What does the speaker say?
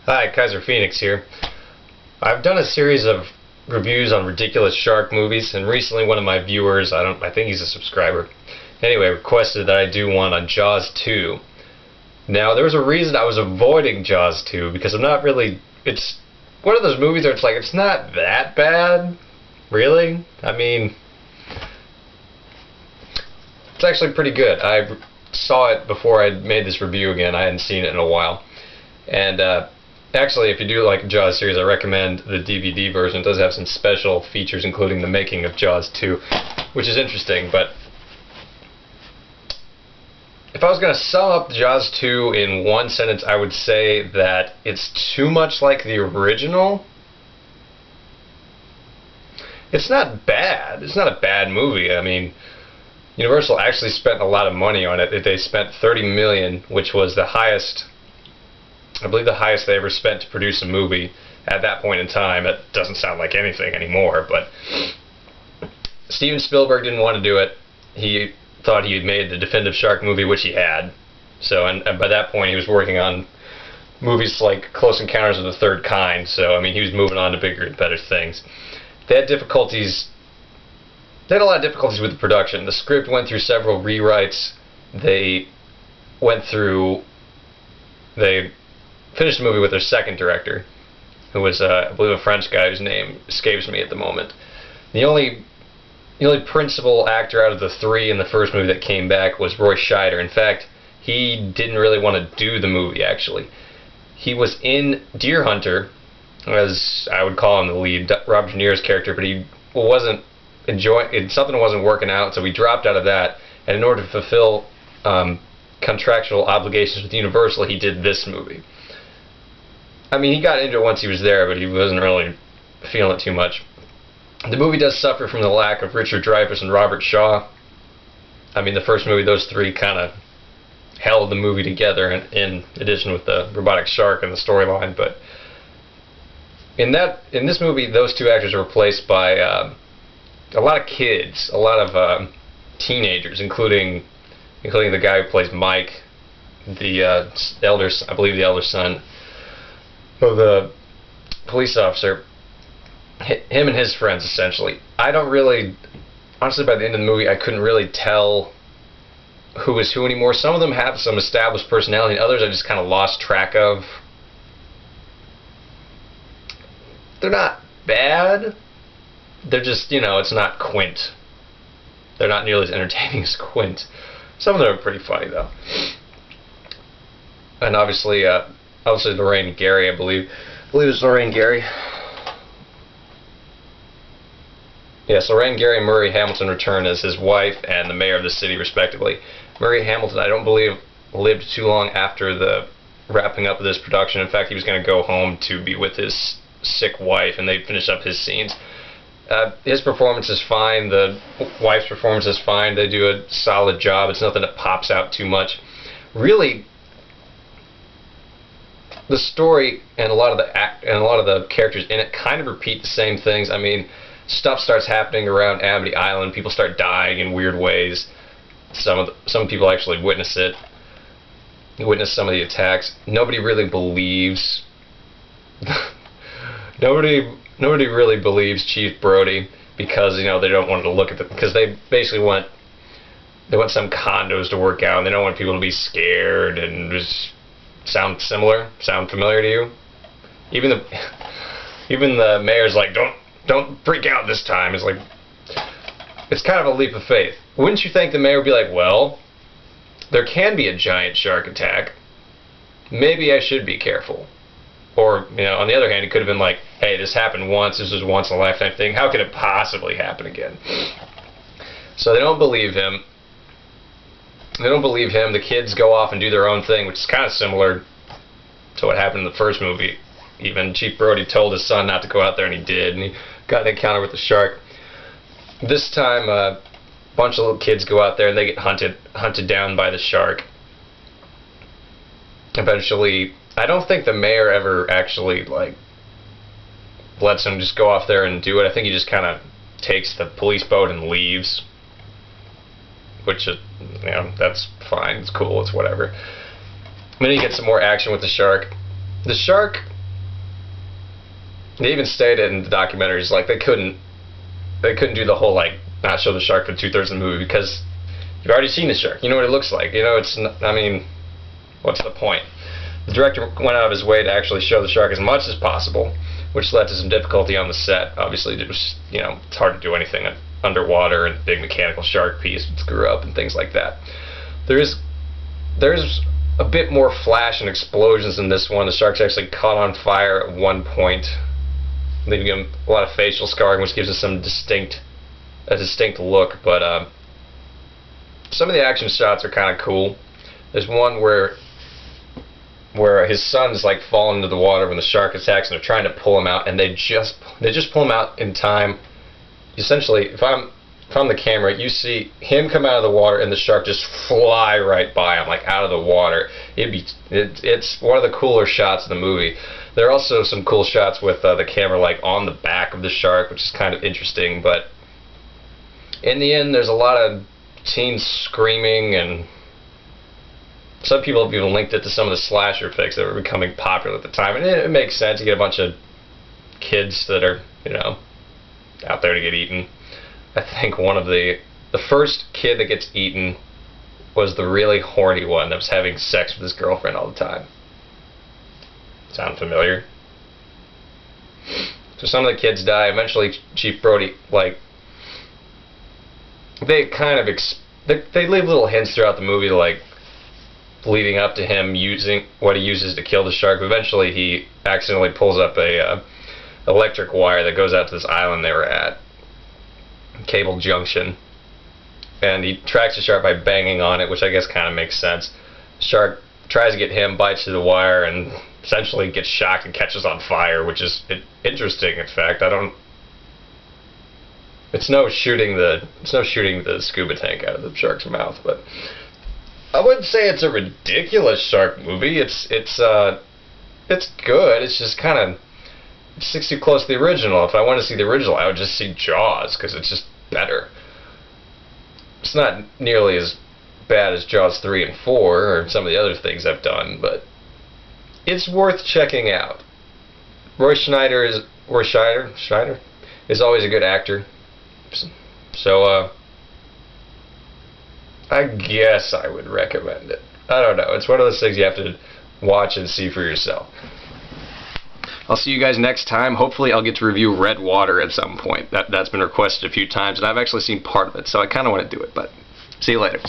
Hi, Kaiser Phoenix here. I've done a series of reviews on ridiculous shark movies, and recently one of my viewers, I think he's a subscriber, anyway, requested that I do one on Jaws 2. Now, there was a reason I was avoiding Jaws 2, because it's one of those movies where it's like, it's not that bad, really? I mean, it's actually pretty good. I saw it before I made this review again. I hadn't seen it in a while. And actually, if you do like a Jaws series, I recommend the DVD version. It does have some special features, including the making of Jaws 2, which is interesting. But if I was going to sum up Jaws 2 in one sentence, I would say that it's too much like the original. It's not bad. It's not a bad movie. I mean, Universal actually spent a lot of money on it. They spent $30 million, which was the highest, I believe the highest they ever spent to produce a movie at that point in time. It doesn't sound like anything anymore, but Steven Spielberg didn't want to do it. He thought he had made the definitive shark movie, which he had. So, and by that point, he was working on movies like Close Encounters of the Third Kind. So, I mean, he was moving on to bigger and better things. They had difficulties. They had a lot of difficulties with the production. The script went through several rewrites. They finished the movie with their second director, who was, I believe, a French guy whose name escapes me at the moment. The only principal actor out of the three in the first movie that came back was Roy Scheider. In fact, he didn't really want to do the movie, actually. He was in Deer Hunter, as I would call him the lead, Robert De Niro's character, but he wasn't something wasn't working out, so he dropped out of that, and in order to fulfill contractual obligations with Universal, he did this movie. I mean, he got into it once he was there, but he wasn't really feeling it too much. The movie does suffer from the lack of Richard Dreyfuss and Robert Shaw. I mean, the first movie, those three kind of held the movie together, in addition with the robotic shark and the storyline. But in this movie, those two actors are replaced by a lot of kids, a lot of teenagers, including the guy who plays Mike, I believe the elder son of the police officer. Him and his friends, essentially. Honestly, by the end of the movie, I couldn't really tell who was who anymore. Some of them have some established personality, and others I just kind of lost track of. They're not bad. They're just, it's not Quint. They're not nearly as entertaining as Quint. Some of them are pretty funny, though. And obviously Lorraine and Gary, I believe it's Lorraine Gary. Yes, Lorraine Gary and Murray Hamilton return as his wife and the mayor of the city, respectively. Murray Hamilton, I don't believe, lived too long after the wrapping up of this production. In fact, he was going to go home to be with his sick wife, and they finished up his scenes. His performance is fine. The wife's performance is fine. They do a solid job. It's nothing that pops out too much. Really, the story and a lot of the characters in it kind of repeat the same things. I mean, stuff starts happening around Amity Island. People start dying in weird ways. Some people actually witness it. Witness some of the attacks. Nobody really believes. Nobody really believes Chief Brody, because they don't want to look at them, because they basically want some condos to work out, and they don't want people to be scared and just sound familiar to you. Even the mayor's like, don't freak out this time. It's like, it's kind of a leap of faith. Wouldn't you think the mayor would be like, well, there can be a giant shark attack. Maybe I should be careful. Or, on the other hand, it could have been like, hey, this happened once, this was a once-in-a-lifetime thing, how could it possibly happen again? So they don't believe him. The kids go off and do their own thing, which is kind of similar to what happened in the first movie. Even Chief Brody told his son not to go out there, and he did, and he got an encounter with the shark. This time, a bunch of little kids go out there, and they get hunted down by the shark. Eventually, I don't think the mayor ever actually lets him just go off there and do it. I think he just kind of takes the police boat and leaves, which that's fine. It's cool. It's whatever. And then you get some more action with the shark. The shark They even stated in the documentaries like they couldn't do the whole like not show the shark for 2/3 of the movie because you've already seen the shark. You know what it looks like. You know, it's not, I mean, what's the point? The director went out of his way to actually show the shark as much as possible, which led to some difficulty on the set. Obviously, it was, you know, it's hard to do anything underwater and big mechanical shark piece would screw up and things like that. There's a bit more flash and explosions in this one. The shark's actually caught on fire at one point, leaving him a lot of facial scarring, which gives us a distinct look. But some of the action shots are kind of cool. There's one where his son's like falling into the water when the shark attacks, and they're trying to pull him out, and they just pull him out in time. Essentially, if I'm the camera, you see him come out of the water and the shark just fly right by him, like out of the water. It's one of the cooler shots of the movie. There are also some cool shots with the camera like on the back of the shark, which is kind of interesting. But in the end, there's a lot of teens screaming, and some people have even linked it to some of the slasher flicks that were becoming popular at the time. And it makes sense. You get a bunch of kids that are, you know, out there to get eaten. I think one of the first kid that gets eaten was the really horny one that was having sex with his girlfriend all the time. Sound familiar? So some of the kids die. Eventually, Chief Brody, like, they kind of they leave little hints throughout the movie, like leading up to him using what he uses to kill the shark. But eventually, he accidentally pulls up a electric wire that goes out to this island they were at, Cable Junction, and he tracks the shark by banging on it, which I guess kind of makes sense. The shark tries to get him, bites through the wire, and essentially gets shocked and catches on fire, which is interesting. In fact, it's no shooting the scuba tank out of the shark's mouth, but I wouldn't say it's a ridiculous shark movie. It's good. It's just kind of sticks too close to the original. If I want to see the original, I would just see Jaws, because it's just better. It's not nearly as bad as Jaws 3 and 4 or some of the other things I've done, but it's worth checking out. Scheider is always a good actor. So I guess I would recommend it. I don't know. It's one of those things you have to watch and see for yourself. I'll see you guys next time. Hopefully I'll get to review Red Water at some point. That's been requested a few times, and I've actually seen part of it, so I kind of want to do it, but see you later.